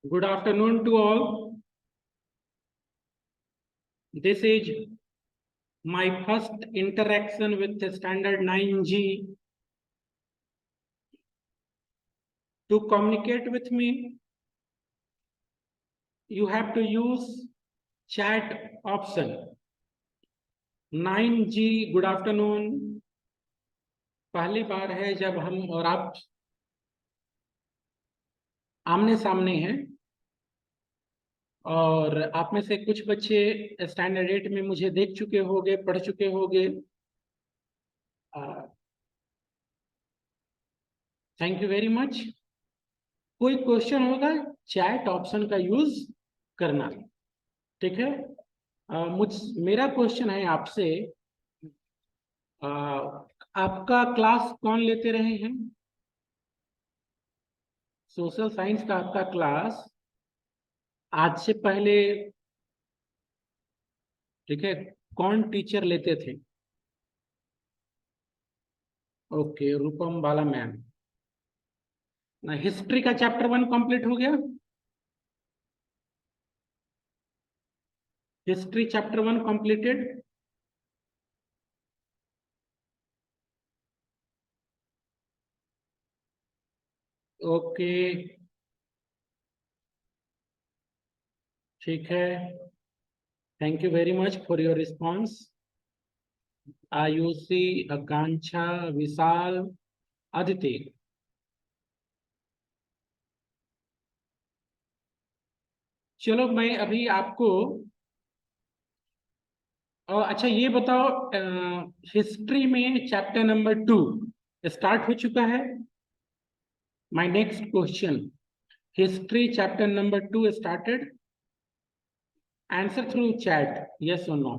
Good afternoon to all. This is my first interaction with the standard 9G. To communicate with me, you have to use chat option. 9G, good afternoon. पहली बार है जब हम और आप आमने सामने हैं, और आप में से कुछ बच्चे स्टैंडर्ड 8 में मुझे देख चुके होंगे, पढ़ चुके होंगे। Thank you very much. कोई क्वेश्चन होगा, चैट ऑप्शन का यूज करना, ठीक है। मेरा क्वेश्चन है आपसे, आपका क्लास कौन लेते रहे हैं? सोशल साइंस का आपका क्लास आज से पहले, ठीक है, कौन टीचर लेते थे? Okay, Rupam Bala ma'am. ना, हिस्ट्री का चैप्टर 1 कंप्लीट हो गया? History chapter 1 completed? ओके, ठीक है। Thank you very much for your response. Ayushi, Akanksha, Vishal, Aditi. चलो, मैं अभी आपको अच्छा ये बताओ, हिस्ट्री में चैप्टर नंबर 2 स्टार्ट हो चुका है? My next question, history chapter number 2 started? Answer through chat, yes और नो।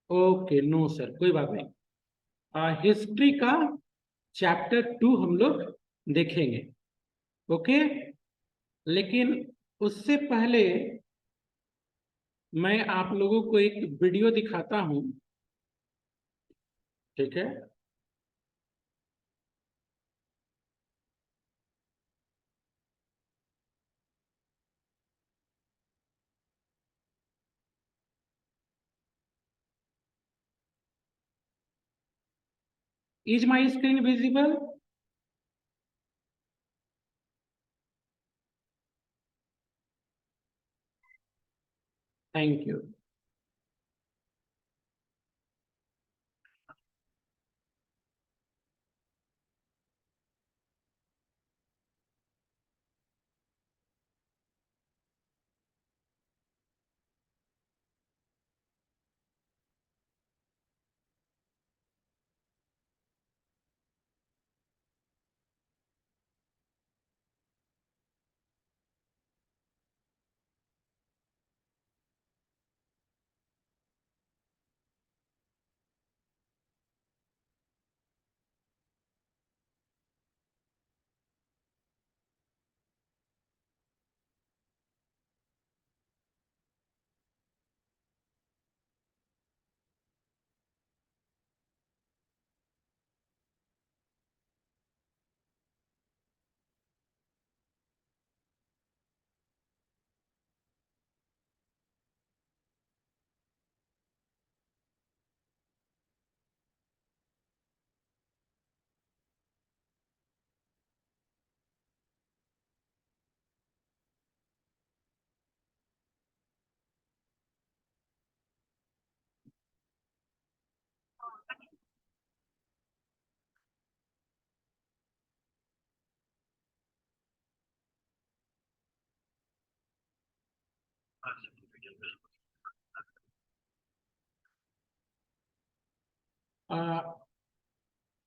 ओके, नो सर, कोई बात नहीं। हिस्ट्री का चैप्टर 2 हम लोग देखेंगे, ओके। लेकिन उससे पहले मैं आप लोगों को एक वीडियो दिखाता हूं, ठीक है। Is my screen visible? Thank you.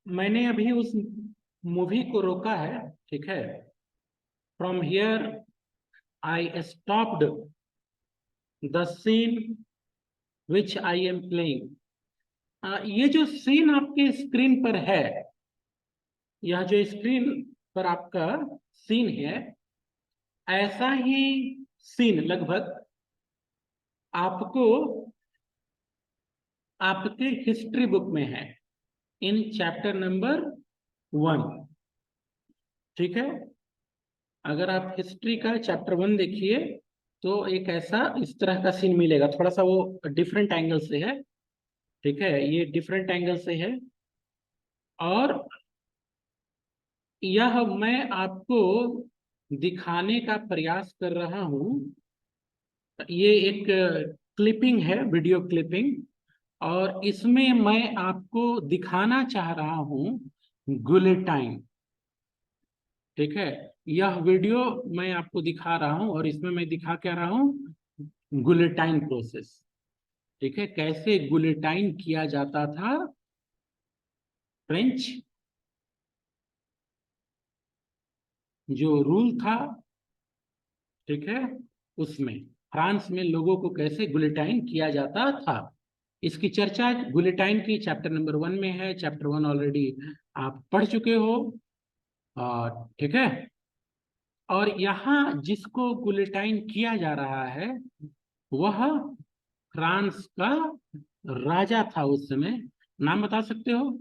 मैंने अभी उस मूवी को रोका है, ठीक है। From here I stopped the scene which I am playing. ये जो सीन आपके स्क्रीन पर है, यह जो स्क्रीन पर आपका सीन है, ऐसा ही सीन लगभग आपको आपके हिस्ट्री बुक में है, इन चैप्टर नंबर 1। ठीक है। अगर आप हिस्ट्री का चैप्टर 1 देखिए तो एक ऐसा इस तरह का सीन मिलेगा, थोड़ा सा वो डिफरेंट एंगल से है। ठीक है, ये डिफरेंट एंगल से है। और यह मैं आपको दिखाने का प्रयास कर रहा हूं। ये एक क्लिपिंग है, वीडियो क्लिपिंग। और इसमें मैं आपको दिखाना चाह रहा हूं गुलेटाइन। ठीक है, यह वीडियो मैं आपको दिखा रहा हूं और इसमें मैं दिखा क्या रहा हूं, गुलेटाइन प्रोसेस। ठीक है, कैसे गुलेटाइन किया जाता था फ्रेंच जो रूल था। ठीक है, उसमें फ्रांस में लोगों को कैसे गुलेटाइन किया जाता था, इसकी चर्चा गुलेटाइन की चैप्टर नंबर 1 में है। चैप्टर 1 ऑलरेडी आप पढ़ चुके हो। ठीक है। और यहाँ जिसको गुलेटाइन किया जा रहा है वह फ्रांस का राजा था उस समय। नाम बता सकते हो?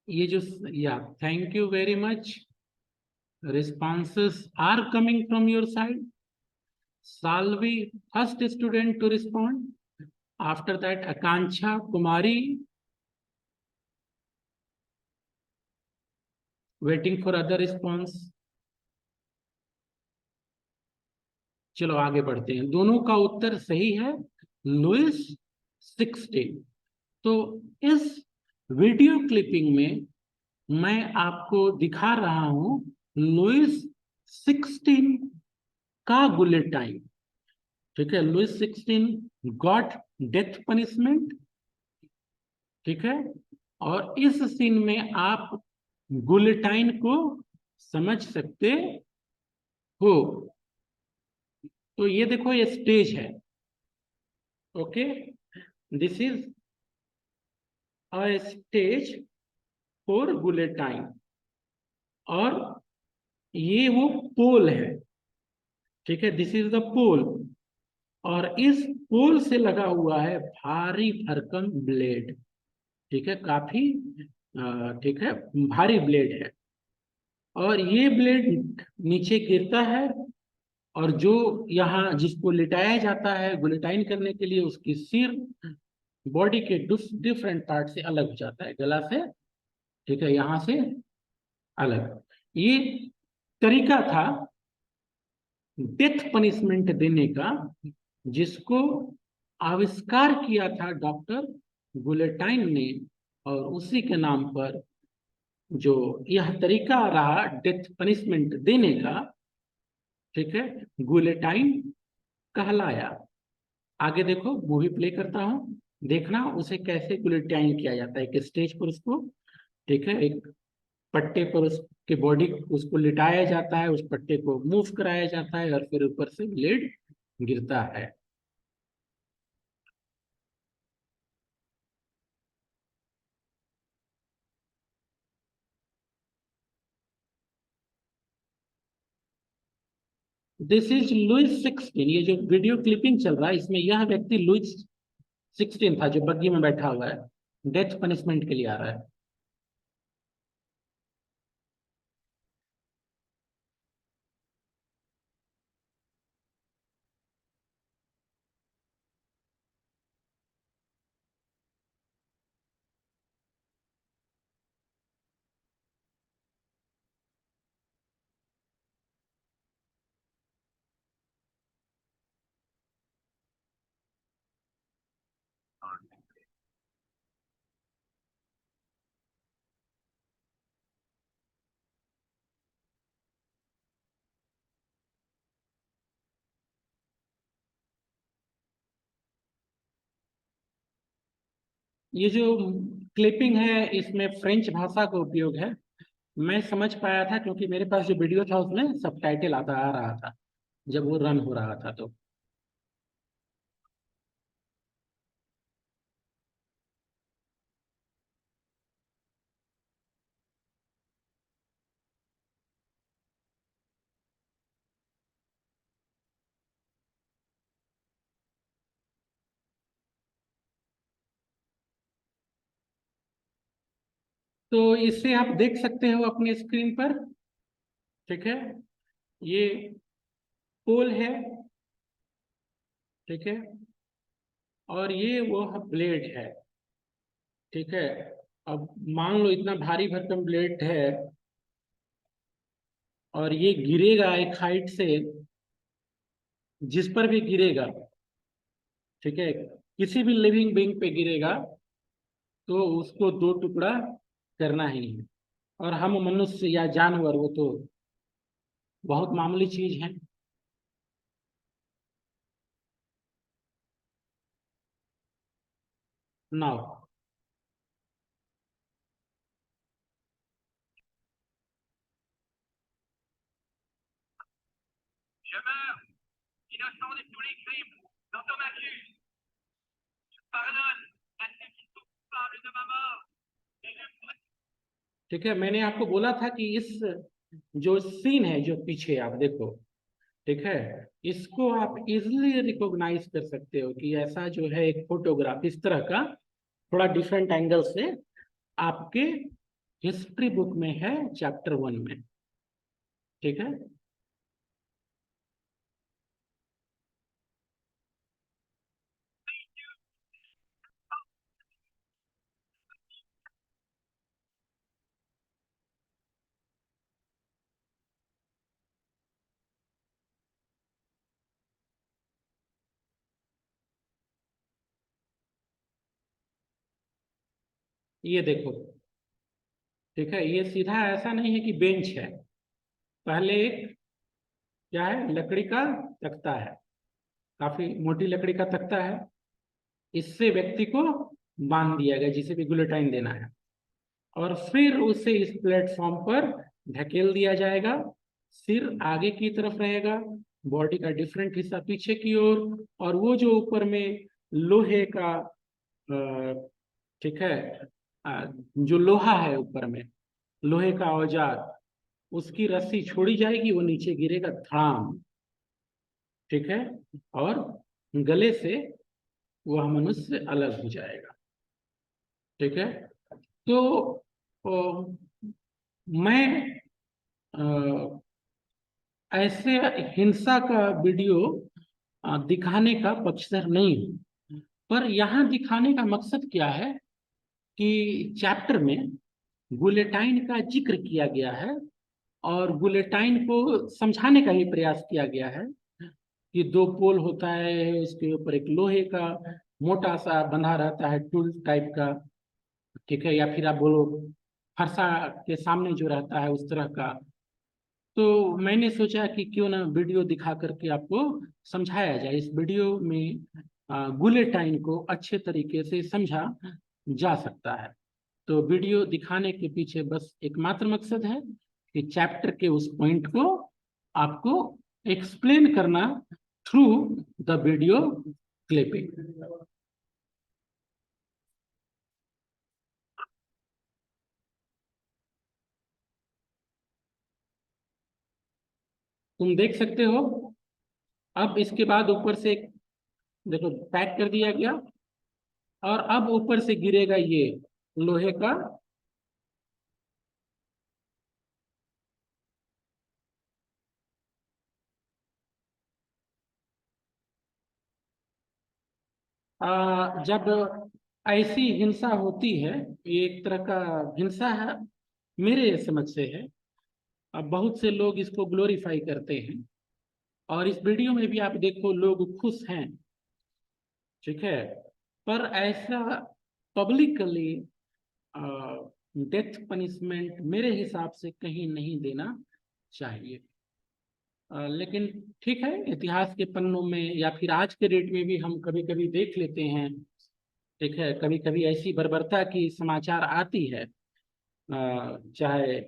ये जो, या thank you very much. Responses are coming from your side. Salvi, first student to respond. After that, Akanksha Kumari, waiting for other response. चलो आगे बढ़ते हैं। दोनों का उत्तर सही है, लुइस 16। तो इस वीडियो क्लिपिंग में मैं आपको दिखा रहा हूं लुइस 16 का बुलेट टाइम। ठीक है, लुइस 16 गॉट डेथ पनिशमेंट। ठीक है, और इस सीन में आप गुलेटाइन को समझ सकते हो। तो ये देखो, ये स्टेज है। Okay, this is a stage for guillotine. और ये वो पोल है। ठीक है, दिस इज द पोल। और इस पोल से लगा हुआ है भारी भरकम ब्लेड। ठीक है, काफी ठीक है, भारी ब्लेड है। और ये ब्लेड नीचे गिरता है और जो यहाँ जिसको लिटाया जाता है गुलेटाइन करने के लिए, उसकी सिर बॉडी के डिफरेंट पार्ट से अलग हो जाता है, गला से। ठीक है, यहाँ से अलग। ये तरीका था डेथ पनिशमेंट देने का, जिसको आविष्कार किया था डॉक्टर गुलेटाइन ने। और उसी के नाम पर जो यह तरीका रहा डेथ पनिशमेंट देने का, ठीक है, गुलेटाइन कहलाया। आगे देखो, मूवी प्ले करता हूँ, देखना उसे कैसे गुलेटाइन किया जाता है। एक स्टेज पर उसको, ठीक है, एक पट्टे पर उसके बॉडी उसको लिटाया जाता है, उस पट्टे को मूव कराया जाता है और फिर ऊपर से ब्लेड गिरता है। This is Louis 16। ये जो वीडियो क्लिपिंग चल रहा है इसमें यह व्यक्ति लुइस 16 था, जो बग्गी में बैठा हुआ है, डेथ पनिशमेंट के लिए आ रहा है। ये जो क्लिपिंग है इसमें फ्रेंच भाषा का उपयोग है। मैं समझ पाया था क्योंकि मेरे पास जो वीडियो था उसमें सबटाइटल आता आ रहा था जब वो रन हो रहा था। तो तो इसे आप देख सकते हो अपने स्क्रीन पर, ठीक है। ये पोल है, ठीक है, और ये वो ब्लेड है, ठीक है। अब मान लो इतना भारी भरकम ब्लेड है और ये गिरेगा एक हाइट से, जिस पर भी गिरेगा, ठीक है, किसी भी लिविंग बीइंग पे गिरेगा तो उसको दो टुकड़ा करना ही है। और हम मनुष्य या जानवर वो तो बहुत मामूली चीज है। Now Je meurs, innocent de tous les crimes dont on m'accuse. Je pardonne à ceux qui sont coupables de ma mort. Et je ठीक है, मैंने आपको बोला था कि इस जो सीन है जो पीछे आप देखो, ठीक है, इसको आप इजिली रिकॉग्नाइज कर सकते हो कि ऐसा जो है एक फोटोग्राफ इस तरह का थोड़ा डिफरेंट एंगल से आपके हिस्ट्री बुक में है, चैप्टर 1 में, ठीक है। ये देखो, ठीक है, ये सीधा ऐसा नहीं है कि बेंच है, पहले एक क्या है, लकड़ी का तख्ता है, काफी मोटी लकड़ी का तख्ता है, इससे व्यक्ति को बांध दिया गया जिसे भी गुलेटाइन देना है, और फिर उसे इस प्लेटफॉर्म पर ढकेल दिया जाएगा। सिर आगे की तरफ रहेगा, बॉडी का डिफरेंट हिस्सा पीछे की ओर, और वो जो ऊपर में लोहे का ठीक है, जो लोहा है ऊपर में, लोहे का औजार, उसकी रस्सी छोड़ी जाएगी, वो नीचे गिरेगा धड़ाम, ठीक है, और गले से वह मनुष्य अलग हो जाएगा, ठीक है। तो मैं ऐसे हिंसा का वीडियो दिखाने का पक्षधर नहीं हूँ, पर यहाँ दिखाने का मकसद क्या है कि चैप्टर में गुलेटाइन का जिक्र किया गया है और गुलेटाइन को समझाने का ही प्रयास किया गया है कि दो पोल होता है, उसके ऊपर एक लोहे का मोटा सा बंधा रहता है टूल टाइप का, ठीक है, या फिर आप बोलो फरसा के सामने जो रहता है उस तरह का। तो मैंने सोचा कि क्यों ना वीडियो दिखा करके आपको समझाया जाए। इस वीडियो में गुलेटाइन को अच्छे तरीके से समझा जा सकता है। तो वीडियो दिखाने के पीछे बस एकमात्र मकसद है कि चैप्टर के उस पॉइंट को आपको एक्सप्लेन करना थ्रू द वीडियो क्लिपिंग। तुम देख सकते हो। अब इसके बाद ऊपर से देखो पैक कर दिया गया, और अब ऊपर से गिरेगा ये लोहे का जब ऐसी हिंसा होती है, ये एक तरह का हिंसा है मेरे समझ से है। अब बहुत से लोग इसको ग्लोरीफाई करते हैं, और इस वीडियो में भी आप देखो लोग खुश हैं, ठीक है, पर ऐसा पब्लिकली डेथ पनिशमेंट मेरे हिसाब से कहीं नहीं देना चाहिए। लेकिन ठीक है, इतिहास के पन्नों में या फिर आज के डेट में भी हम कभी कभी देख लेते हैं, ठीक है, कभी कभी ऐसी बर्बरता की समाचार आती है, चाहे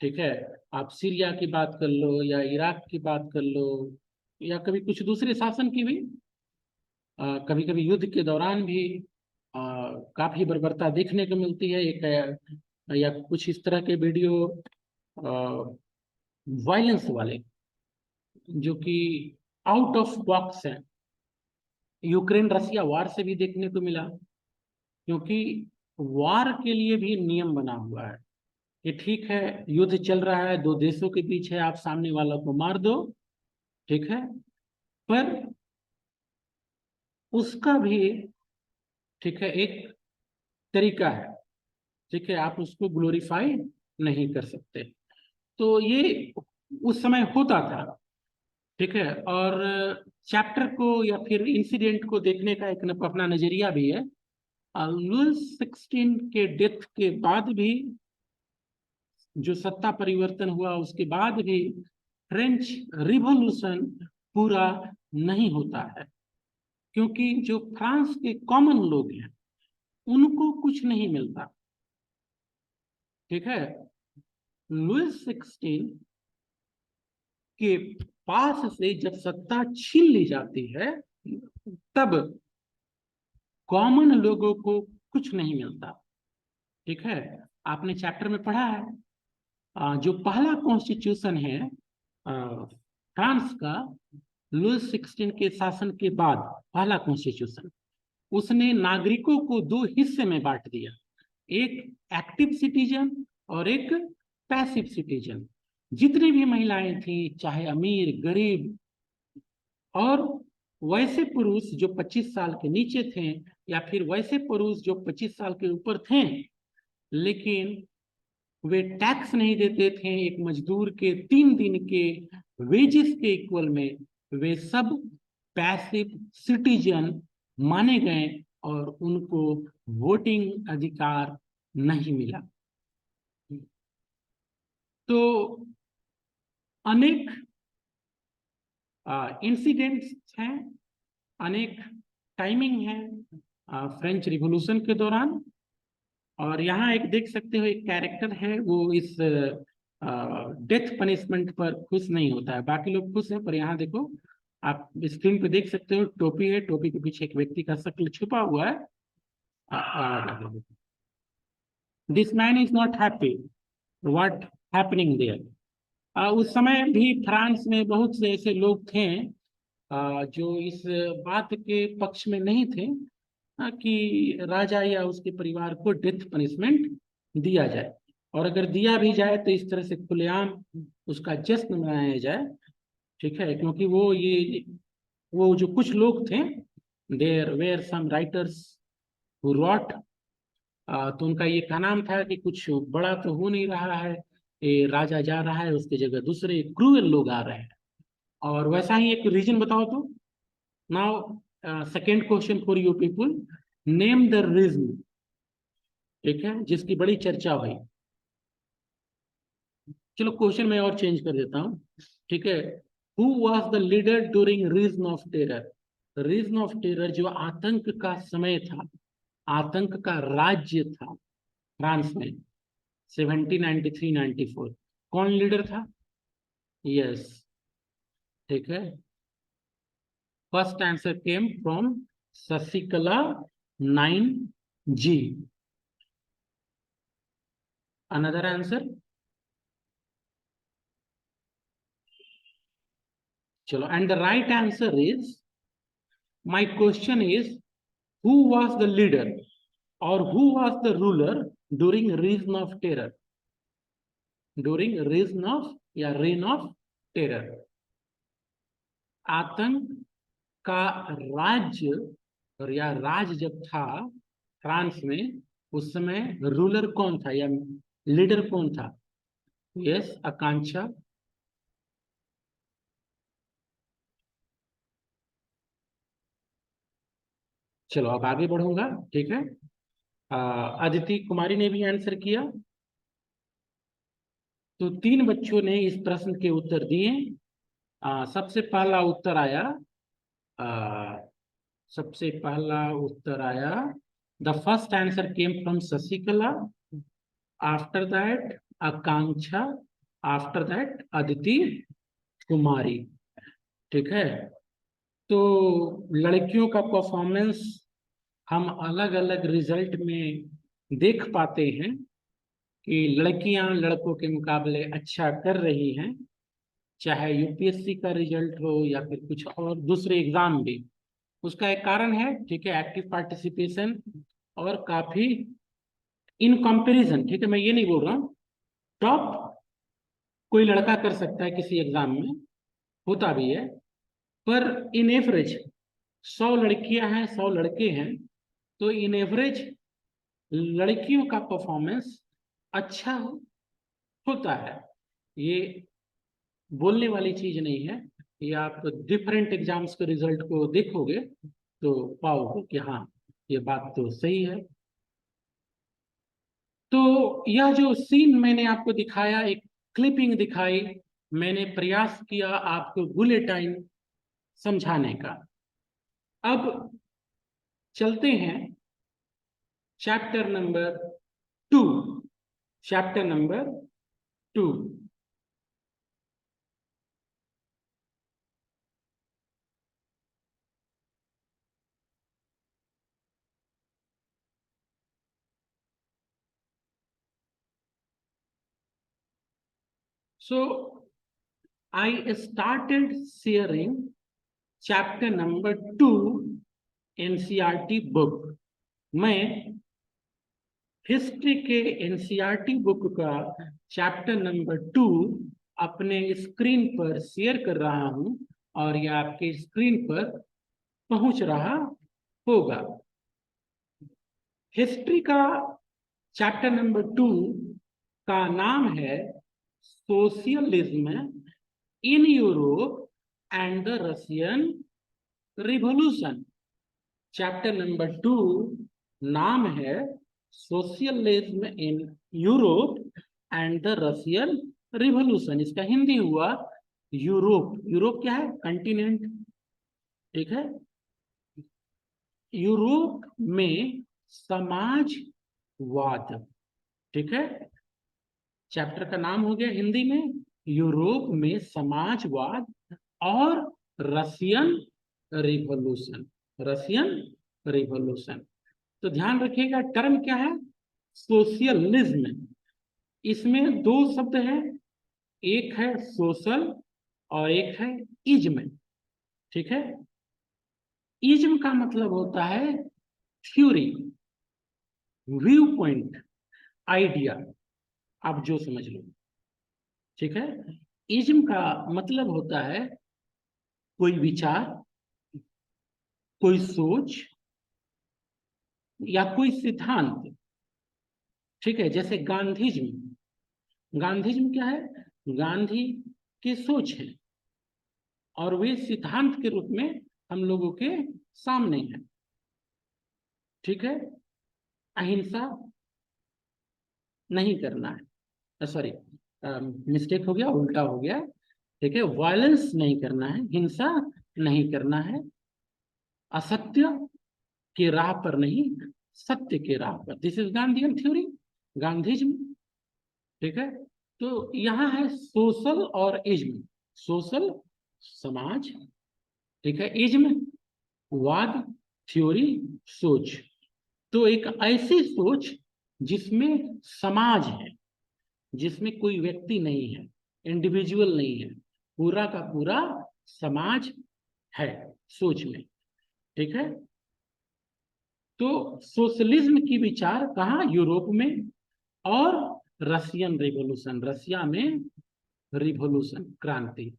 ठीक है आप सीरिया की बात कर लो या इराक की बात कर लो, या कभी कुछ दूसरे शासन की भी, कभी कभी युद्ध के दौरान भी काफी बर्बरता देखने को मिलती है। एक या कुछ इस तरह के वीडियो वायलेंस वाले जो कि आउट ऑफ बॉक्स हैं, यूक्रेन रसिया वार से भी देखने को मिला, क्योंकि वॉर के लिए भी नियम बना हुआ है कि ठीक है, युद्ध चल रहा है, दो देशों के बीच है, आप सामने वाला को मार दो, ठीक है, पर उसका भी, ठीक है, एक तरीका है, ठीक है, आप उसको ग्लोरीफाई नहीं कर सकते। तो ये उस समय होता था, ठीक है। और चैप्टर को या फिर इंसिडेंट को देखने का एक अपना नजरिया भी है। लुईस 16 के डेथ के बाद भी, जो सत्ता परिवर्तन हुआ उसके बाद भी, फ्रेंच रिवॉल्यूशन पूरा नहीं होता है, क्योंकि जो फ्रांस के कॉमन लोग हैं उनको कुछ नहीं मिलता, ठीक है। लुईस 16 के पास से जब सत्ता छीन ली जाती है, तब कॉमन लोगों को कुछ नहीं मिलता, ठीक है। आपने चैप्टर में पढ़ा है, जो पहला कॉन्स्टिट्यूशन है फ्रांस का, लुईस 16 के शासन के बाद पहला कॉन्स्टिट्यूशन, उसने नागरिकों को दो हिस्से में बांट दिया, एक एक्टिव सिटीजन और एक पैसिव सिटीजन। जितनी भी महिलाएं थी, चाहे अमीर गरीब, और वैसे पुरुष जो 25 साल के नीचे थे, या फिर वैसे पुरुष जो 25 साल के ऊपर थे, लेकिन वे टैक्स नहीं देते थे, एक मजदूर के 3 दिन के वेजेस के इक्वल में, वे सब पैसिव सिटीजन माने गए और उनको वोटिंग अधिकार नहीं मिला। तो अनेक इंसिडेंट्स हैं, अनेक टाइमिंग है फ्रेंच रिवॉल्यूशन के दौरान। और यहाँ एक देख सकते हो, एक कैरेक्टर है, वो इस डेथ पनिशमेंट पर खुश नहीं होता है, बाकी लोग खुश हैं, पर यहाँ देखो, आप स्क्रीन पे देख सकते हो, टोपी है, टोपी के पीछे एक व्यक्ति का शक्ल छुपा हुआ है। This man is not happy what happening there. उस समय भी फ्रांस में बहुत से ऐसे लोग थे जो इस बात के पक्ष में नहीं थे कि राजा या उसके परिवार को डेथ पनिशमेंट दिया जाए, और अगर दिया भी जाए तो इस तरह से खुलेआम उसका जश्न मनाया जाए, ठीक है। क्योंकि वो जो कुछ लोग थे, there were some writers who wrote, तो उनका ये कहना था कि कुछ बड़ा तो हो नहीं रहा है, ये राजा जा रहा है, उसकी जगह दूसरे क्रूएल लोग आ रहे हैं। और वैसा ही एक रीजन बताओ तो। Now second question for you people, name the reason, ठीक है, जिसकी बड़ी चर्चा हुई। चलो क्वेश्चन मैं और चेंज कर देता हूँ, ठीक है। Who was the leader during reign of terror? Reign of terror जो आतंक का समय था, आतंक का राज्य था फ्रांस में, 1793-94, कौन लीडर था? यस, ठीक है, first answer came from Shashikala 9G। Another answer? चलो, and the right answer is, my question is, who was the leader or who was the ruler during reign of terror? During reign of या reign of terror, आतंक का राज्य और या राज जब था France में, उस समय रूलर कौन था या लीडर कौन था? यस, आकांक्षा। चलो अब आगे बढ़ूंगा, ठीक है। अदिति कुमारी ने भी आंसर किया। तो 3 बच्चों ने इस प्रश्न के उत्तर दिए। सबसे पहला उत्तर आया, सबसे पहला उत्तर आया, the first answer came from Shashikala, after that Akanksha, after that Aditi Kumari, ठीक है। तो लड़कियों का परफॉर्मेंस हम अलग अलग रिजल्ट में देख पाते हैं कि लड़कियां लड़कों के मुकाबले अच्छा कर रही हैं, चाहे यूपीएससी का रिजल्ट हो या फिर कुछ और दूसरे एग्जाम भी। उसका एक कारण है, ठीक है, एक्टिव पार्टिसिपेशन और काफी इन कंपैरिजन, ठीक है, मैं ये नहीं बोल रहा हूँ टॉप कोई लड़का कर सकता है किसी एग्जाम में, होता भी है, पर इन एवरेज 100 लड़कियां हैं, 100 लड़के हैं, तो इन एवरेज लड़कियों का परफॉर्मेंस अच्छा होता है। ये बोलने वाली चीज नहीं है, ये आप डिफरेंट एग्जाम्स के रिजल्ट को देखोगे तो पाओगे कि हाँ, ये बात तो सही है। तो यह जो सीन मैंने आपको दिखाया, एक क्लिपिंग दिखाई, मैंने प्रयास किया आपको बुलेटाइन समझाने का। अब चलते हैं chapter number 2। Chapter number 2। So I started sharing chapter number 2 NCERT book. मैं हिस्ट्री के एनसीईआरटी बुक का चैप्टर नंबर 2 अपने स्क्रीन पर शेयर कर रहा हूं और यह आपके स्क्रीन पर पहुंच रहा होगा। हिस्ट्री का चैप्टर नंबर 2 का नाम है socialism in Europe and the Russian revolution. Chapter number 2 नाम है socialism in Europe and the Russian revolution. इसका हिंदी हुआ यूरोप। यूरोप क्या है? कंटिनेंट, ठीक है। यूरोप में समाजवाद, ठीक है। चैप्टर का नाम हो गया हिंदी में यूरोप में समाजवाद और रशियन रिवॉल्यूशन। रशियन रिवॉल्यूशन, तो ध्यान रखिएगा टर्म क्या है? सोशलिज्म। इसमें दो शब्द हैं, एक है सोशल और एक है इज्म, ठीक है। इज्म का मतलब होता है थ्योरी, व्यू पॉइंट, आइडिया, आप जो समझ लो, ठीक है। इज्म का मतलब होता है कोई विचार, कोई सोच या कोई सिद्धांत, ठीक है। जैसे गांधीज्म, गांधीज्म क्या है? गांधी की सोच है और वे सिद्धांत के रूप में हम लोगों के सामने है, ठीक है। अहिंसा नहीं करना है, सॉरी मिस्टेक हो गया, उल्टा हो गया, ठीक है। वायलेंस नहीं करना है, हिंसा नहीं करना है, असत्य के राह पर नहीं, सत्य के राह पर। दिस इज गांधीयन थ्योरी, गांधीज्म, ठीक है। तो यहाँ है सोशल और इज्म। सोशल समाज, ठीक है, इज्म वाद, थ्योरी सोच। तो एक ऐसी सोच जिसमें समाज है, जिसमें कोई व्यक्ति नहीं है, इंडिविजुअल नहीं है, पूरा का पूरा समाज है सोच में, ठीक है। तो सोशलिज्म की विचार कहाँ? यूरोप में। और रशियन रिवॉल्यूशन, रशिया में रिवॉल्यूशन, क्रांति,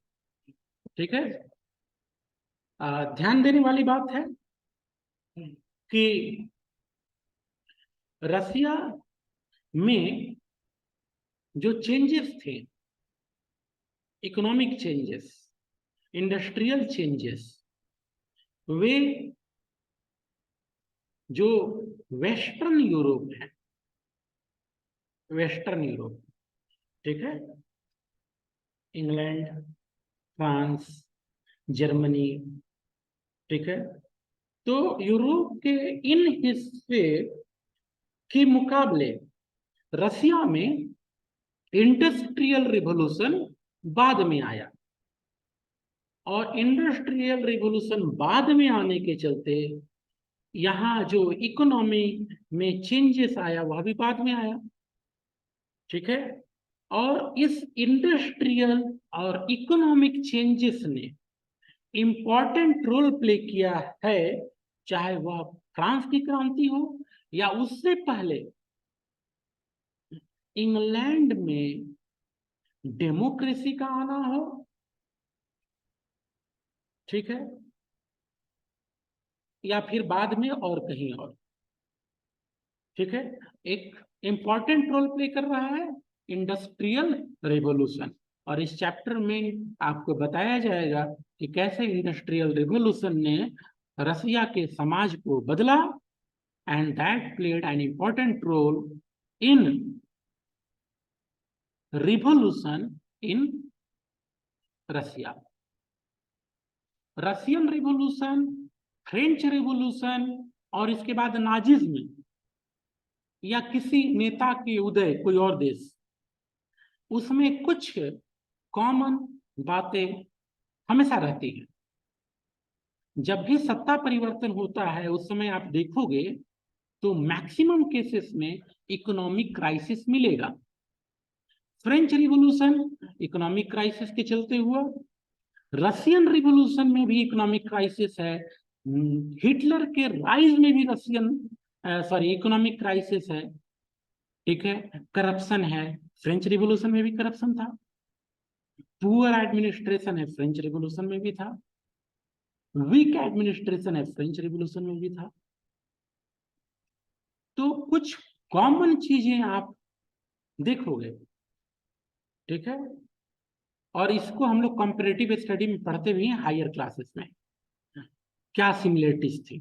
ठीक है। ध्यान देने वाली बात है कि रशिया में जो चेंजेस थे, इकोनॉमिक चेंजेस, इंडस्ट्रियल चेंजेस, वे जो वेस्टर्न यूरोप है, वेस्टर्न यूरोप, ठीक है, इंग्लैंड, फ्रांस, जर्मनी, ठीक है। तो यूरोप के इन हिस्से के मुकाबले रशिया में इंडस्ट्रियल रिवॉल्यूशन बाद में आया और इंडस्ट्रियल रिवॉल्यूशन बाद में आने के चलते यहाँ जो इकोनॉमी में चेंजेस आया वह भी बाद में आया, ठीक है। और इस इंडस्ट्रियल और इकोनॉमिक चेंजेस ने इंपॉर्टेंट रोल प्ले किया है, चाहे वह फ्रांस की क्रांति हो या उससे पहले इंग्लैंड में डेमोक्रेसी का आना हो, ठीक है, या फिर बाद में और कहीं और, ठीक है, एक इंपॉर्टेंट रोल प्ले कर रहा है इंडस्ट्रियल रेवोल्यूशन। और इस चैप्टर में आपको बताया जाएगा कि कैसे इंडस्ट्रियल रेवोल्यूशन ने रसिया के समाज को बदला, and that played an important role in revolution in Russia. Russian revolution, French revolution और इसके बाद नाजिज्म या किसी नेता के उदय कोई और देश, उसमें कुछ कॉमन बातें हमेशा रहती हैं। जब भी सत्ता परिवर्तन होता है उस समय आप देखोगे तो मैक्सिमम केसेस में इकोनॉमिक क्राइसिस मिलेगा। फ्रेंच रिवॉल्यूशन इकोनॉमिक क्राइसिस के चलते हुआ, रशियन रिवॉल्यूशन में भी इकोनॉमिक क्राइसिस है, हिटलर के राइज में भी इकोनॉमिक क्राइसिस है, ठीक है, करप्शन है, फ्रेंच रिवॉल्यूशन में भी करप्शन था, पुअर एडमिनिस्ट्रेशन है, फ्रेंच रिवॉल्यूशन में भी था, वीक एडमिनिस्ट्रेशन है, फ्रेंच रिवॉल्यूशन में भी था। तो कुछ कॉमन चीजें आप देखोगे, ठीक है, और इसको हम लोग कंपैरेटिव स्टडी में पढ़ते भी हैं हायर क्लासेस में, क्या सिमिलरिटीज थी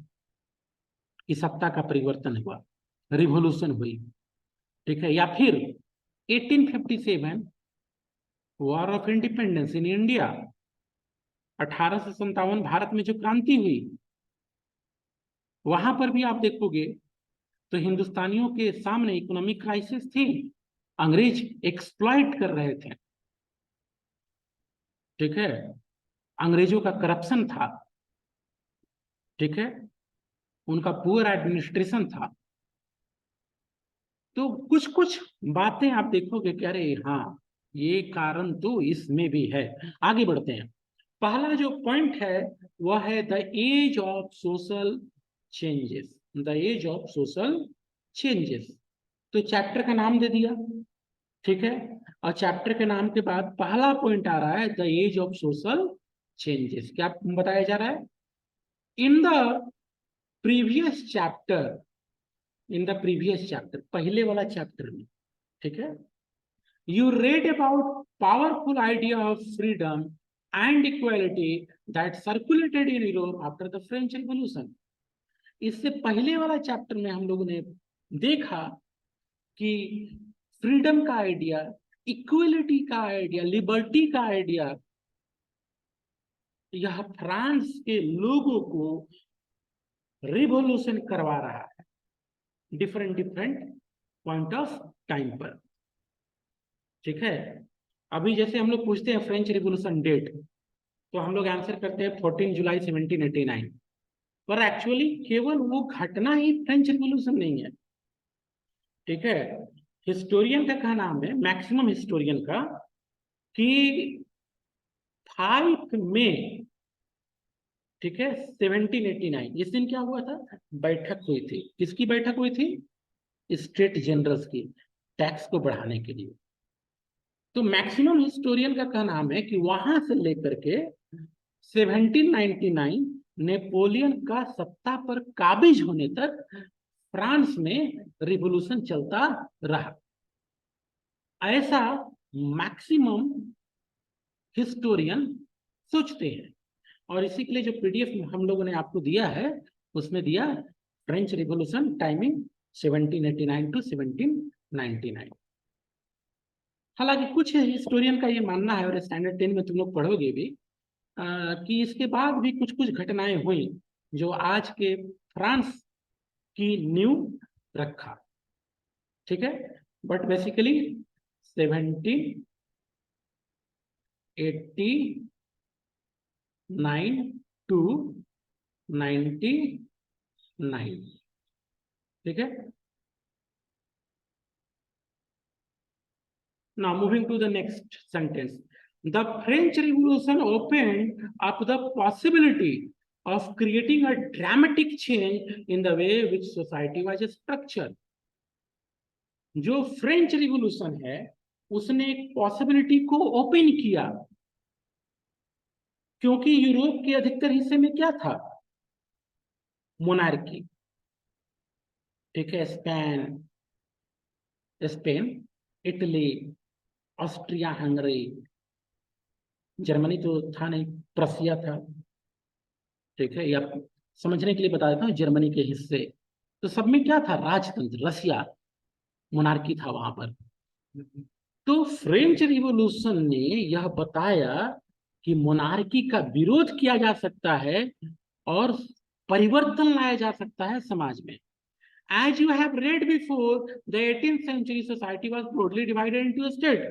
कि सत्ता का परिवर्तन हुआ, रिवॉल्यूशन हुई, ठीक है, या फिर 1857 war of independence in India, 1857 Bharat में जो क्रांति हुई, वहां पर भी आप देखोगे तो हिंदुस्तानियों के सामने इकोनॉमिक क्राइसिस थी, अंग्रेज एक्सप्लॉइट कर रहे थे, ठीक है, अंग्रेजों का करप्शन था, ठीक है, उनका पुअर एडमिनिस्ट्रेशन था। तो कुछ कुछ बातें आप देखोगे कि अरे हाँ, ये कारण तो इसमें भी है। आगे बढ़ते हैं। पहला जो पॉइंट है वह है the age of social changes, the age of social changes. तो चैप्टर का नाम दे दिया, ठीक है, और चैप्टर के नाम के बाद पहला पॉइंट आ रहा है the age of social changes. क्या बताया जा रहा है? In the previous chapter, in the previous chapter, पहले वाला चैप्टर में, ठीक है, you read about powerful idea of freedom and equality that circulated in Europe after the French Revolution। इससे पहले वाला चैप्टर में हम लोगों ने देखा कि फ्रीडम का आइडिया, इक्वलिटी का आइडिया, लिबर्टी का आइडिया, यह फ्रांस के लोगों को रिवॉल्यूशन करवा रहा है different different point of time पर, ठीक है। अभी जैसे हम लोग पूछते हैं फ्रेंच रिवॉल्यूशन डेट, तो हम लोग आंसर करते हैं 14 जुलाई 1789, पर एक्चुअली केवल वो घटना ही फ्रेंच रिवॉल्यूशन नहीं है, ठीक है। हिस्टोरियन का क्या नाम है, मैक्सिमम हिस्टोरियन का, कि 5 मई, ठीक है, 1789, इस दिन क्या हुआ था, बैठक हुई थी। किसकी बैठक हुई थी? स्टेट जनरल्स की, टैक्स को बढ़ाने के लिए। तो मैक्सिमम हिस्टोरियन का क्या नाम है कि वहां से लेकर के 1799 नेपोलियन का सत्ता पर काबिज होने तक फ्रांस में रिवॉल्यूशन चलता रहा, ऐसा मैक्सिमम हिस्टोरियन सोचते हैं। और इसी के लिए जो पीडीएफ हम लोगों ने आपको दिया है उसमें दिया फ्रेंच रिवॉल्यूशन टाइमिंग 1789 टू 1799। हालांकि कुछ हिस्टोरियन का ये मानना है, और स्टैंडर्ड 10 में तुम लोग पढ़ोगे भी, कि इसके बाद भी कुछ कुछ घटनाएं हुई जो आज के फ्रांस की नींव रखा, ठीक है। बट बेसिकली 1789 टू 99, ठीक है। Now moving to the next sentence. The French Revolution opened up the possibility of creating a dramatic change in the way which society was structured. जो फ्रेंच रिवॉल्यूशन है उसने एक पॉसिबिलिटी को open किया, क्योंकि Europe के अधिकतर हिस्से में क्या था, मोनार्की। ठीक है, Spain, Italy, Austria Hungary, Germany तो था नहीं, प्रसिया था। ठीक है, या समझने के लिए बता देता हूँ, जर्मनी के हिस्से। तो सब में क्या था, राजतंत्र, रसिया, मोनार्की था वहां पर। तो फ्रेंच रिवॉल्यूशन ने यह बताया कि मोनार्की का विरोध किया जा सकता है और परिवर्तन लाया जा सकता है समाज में। As you have read before, the 18th century society was broadly divided into a state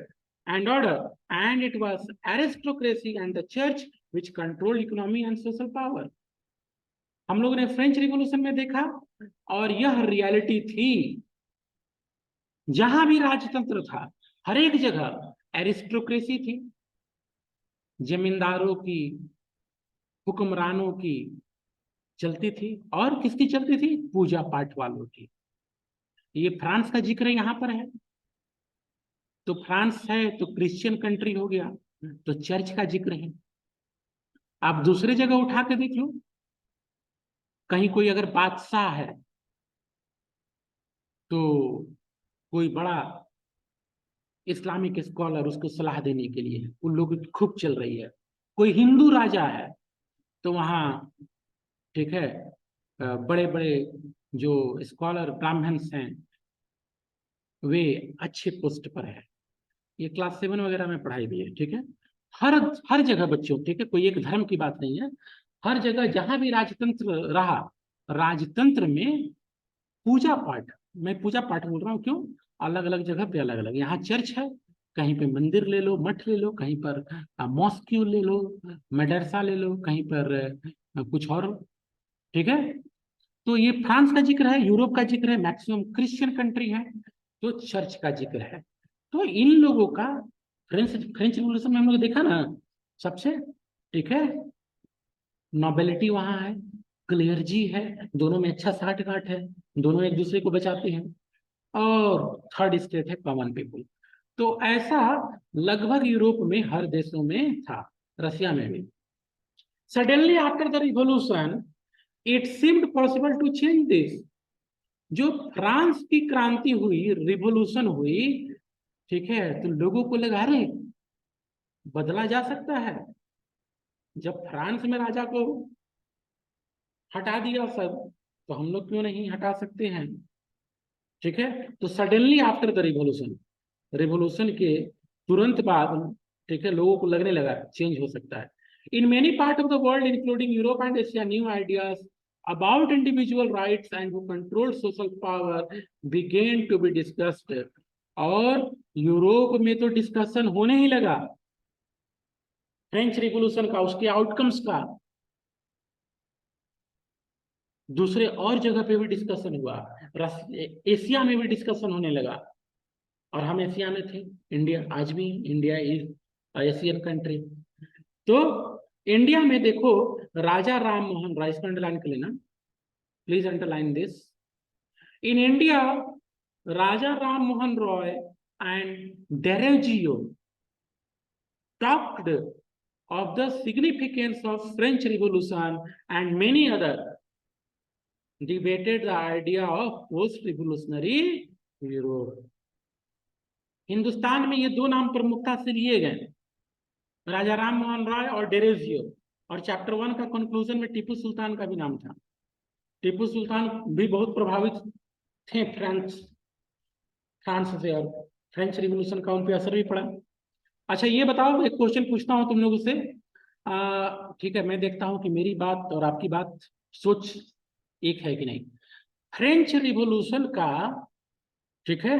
and order, and it was aristocracy and the church which controlled economy and social power. हम लोगों ने फ्रेंच रिवॉल्यूशन में देखा, और यह reality थी। जहां भी राजतंत्र था, हर एक जगह एरिस्टोक्रेसी थी, जमींदारों की, हुक्मरानों की चलती थी, और किसकी चलती थी, पूजा पाठ वालों की। ये फ्रांस का जिक्र यहां पर है, तो फ्रांस है तो क्रिश्चियन कंट्री हो गया, तो चर्च का जिक्र है। आप दूसरे जगह उठा के देख लो, कहीं कोई अगर बादशाह है तो कोई बड़ा इस्लामिक स्कॉलर उसको सलाह देने के लिए उन लोगों की खूब चल रही है। कोई हिंदू राजा है तो वहाँ, ठीक है, बड़े बड़े जो स्कॉलर ब्राह्मण्स हैं वे अच्छे पोस्ट पर है। ये क्लास 7 वगैरह में पढ़ाई भी है। ठीक है, हर हर जगह बच्चों, ठीक है, कोई एक धर्म की बात नहीं है, हर जगह जहां भी राजतंत्र रहा, राजतंत्र में पूजा पाठ, मैं पूजा पाठ बोल रहा हूँ क्यों, अलग अलग जगह पे अलग अलग, यहाँ चर्च है, कहीं पे मंदिर ले लो, मठ ले लो, कहीं पर मॉस्क्यू ले लो, मदरसा ले लो, कहीं पर कुछ और। ठीक है, तो ये फ्रांस का जिक्र है, यूरोप का जिक्र है, मैक्सिमम क्रिश्चियन कंट्री है, तो चर्च का जिक्र है। तो इन लोगों का फ्रेंच फ्रेंच रिवॉल्यूशन में हम लोग देखा ना, सबसे, ठीक है, नोबेलिटी वहां है, क्लेयर्जी है, दोनों में अच्छा साठ गांठ है, दोनों एक दूसरे को बचाते हैं, और थर्ड स्टेट है कॉमन पीपुल। तो ऐसा लगभग यूरोप में हर देशों में था, रसिया में भी। Suddenly after the revolution it seemed possible to change this. जो फ्रांस की क्रांति हुई, रिवॉल्यूशन हुई, ठीक है, तो लोगों को लगा रहे बदला जा सकता है। जब फ्रांस में राजा को हटा दिया सब, तो हम लोग क्यों नहीं हटा सकते हैं। ठीक है, तो suddenly after the revolution, revolution के तुरंत बाद, ठीक है, लोगों को लगने लगा चेंज हो सकता है। In many part of the world including Europe and Asia, new ideas about individual rights and who control social power began to be discussed। और यूरोप में तो डिस्कशन होने ही लगा फ्रेंच रिवॉल्यूशन का, उसके आउटकम्स का। दूसरे और जगह पे भी डिस्कशन हुआ, एशिया में भी डिस्कशन होने लगा, और हम एशिया में थे, इंडिया, आज भी इंडिया इज एशियन कंट्री। तो इंडिया में देखो, राजा राम मोहन राय, इसको अंडरलाइन कर लेना, please underline this. In India, Raja Ram Mohan Roy and Derozio talked of the significance of French Revolution, and many other debated the idea of post-revolutionary Europe। Hindustan में ये दो नाम प्रमुखता से लिए गए, राजा राम मोहन राय और डेरेजियो। और चैप्टर 1 का कंक्लूजन में टीपू सुल्तान का भी नाम था। टीपू सुल्तान भी बहुत प्रभावित थे फ्रांस से, और फ्रेंच रिवॉल्यूशन का उन पर असर भी पड़ा। अच्छा, ये बताओ, एक क्वेश्चन पूछता हूं तुम लोगों से। ठीक है, मैं देखता हूं कि मेरी बात और आपकी बात सोच एक है कि नहीं। फ्रेंच रिवॉल्यूशन का, ठीक है,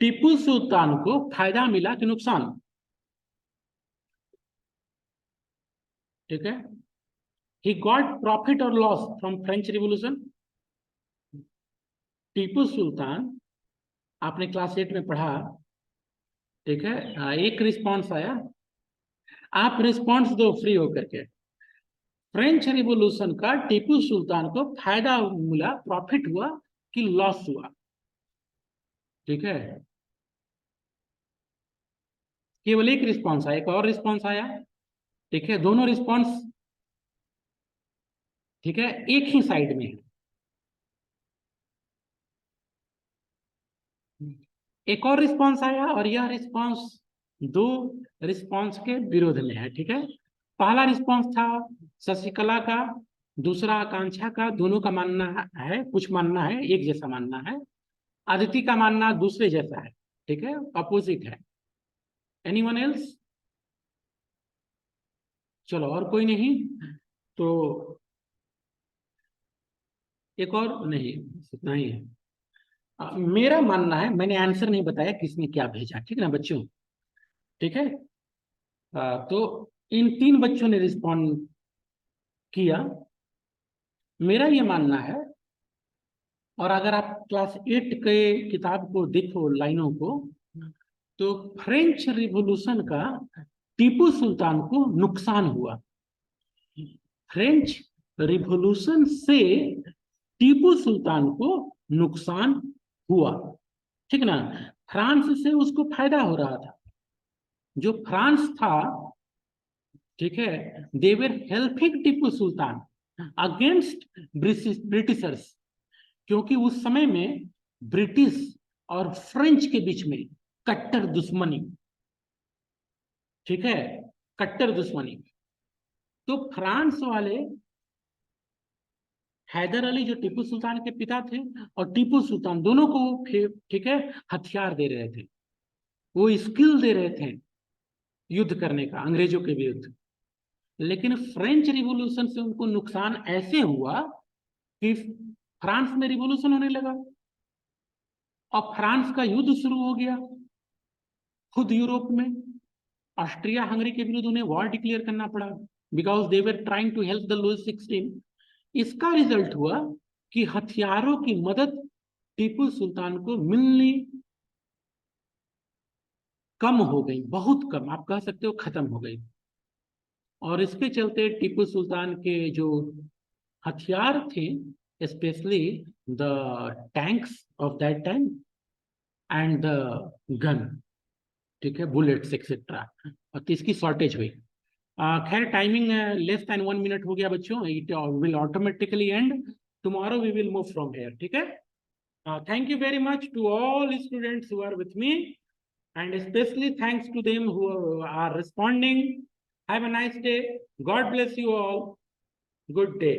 टीपू सुल्तान को फायदा मिला कि नुकसान? ठीक है, ही गॉट प्रॉफिट और loss from French Revolution. Tipu Sultan, आपने क्लास 8 में पढ़ा, ठीक है, एक रिस्पॉन्स आया, आप रिस्पॉन्स दो फ्री होकर के। फ्रेंच रिवॉल्यूशन का टीपू सुल्तान को फायदा मिला, प्रॉफिट हुआ कि लॉस हुआ? ठीक है, केवल एक रिस्पॉन्स आया, एक और रिस्पॉन्स आया। ठीक है, दोनों रिस्पॉन्स, ठीक है, एक ही साइड में है। एक और रिस्पॉन्स आया और यह रिस्पॉन्स दो रिस्पॉन्स के विरोध में है। ठीक है, पहला रिस्पॉन्स था शशिकला का, दूसरा आकांक्षा का। दोनों का मानना है, कुछ मानना है, एक जैसा मानना है। अदिति का मानना दूसरे जैसा है। ठीक है, अपोजिट है। Anyone else? चलो, और कोई नहीं तो एक और नहीं, इतना ही है। मेरा मानना है, मैंने आंसर नहीं बताया किसने क्या भेजा, ठीक है ना बच्चों? ठीक है, तो इन तीन बच्चों ने रिस्पॉन्ड किया। मेरा ये मानना है, और अगर आप क्लास 8 के किताब को देखो लाइनों को, तो फ्रेंच रिवॉल्यूशन का टीपू सुल्तान को नुकसान हुआ। फ्रेंच रिवॉल्यूशन से टीपू सुल्तान को नुकसान हुआ, ठीक ना? फ्रांस से उसको फायदा हो रहा था। जो फ्रांस था, ठीक है, they were helping Tipu Sultan against Britishers, क्योंकि उस समय में ब्रिटिश और फ्रेंच के बीच में कट्टर दुश्मनी, ठीक है, कट्टर दुश्मनी। तो फ्रांस वाले हैदर अली जो टीपू सुल्तान के पिता थे, और टीपू सुल्तान, दोनों को, ठीक है, हथियार दे रहे थे, वो स्किल दे रहे थे युद्ध करने का अंग्रेजों के विरुद्ध। लेकिन फ्रेंच रिवॉल्यूशन से उनको नुकसान ऐसे हुआ कि फ्रांस में रिवॉल्यूशन होने लगा और फ्रांस का युद्ध शुरू हो गया खुद यूरोप में। ऑस्ट्रिया हंगरी के विरुद्ध उन्हें वॉर डिक्लेयर करना पड़ा, because they were trying to help the Louis 16। इसका रिजल्ट हुआ कि हथियारों की मदद टीपू सुल्तान को मिलनी कम हो गई, बहुत कम, आप कह सकते हो खत्म हो गई। और इसके चलते टीपू सुल्तान के जो हथियार थे, specially the tanks of that time and the gun, ठीक है, बुलेट्स एक्सेट्रा, और इसकी शॉर्टेज हुई। खैर, टाइमिंग लेस देन 1 मिनट हो गया बच्चों, it will automatically end, tomorrow we will move from here, ठीक है? Thank you very much to all students who are with me, and especially thanks to them who are responding. Have a nice day. God bless you all. Good day.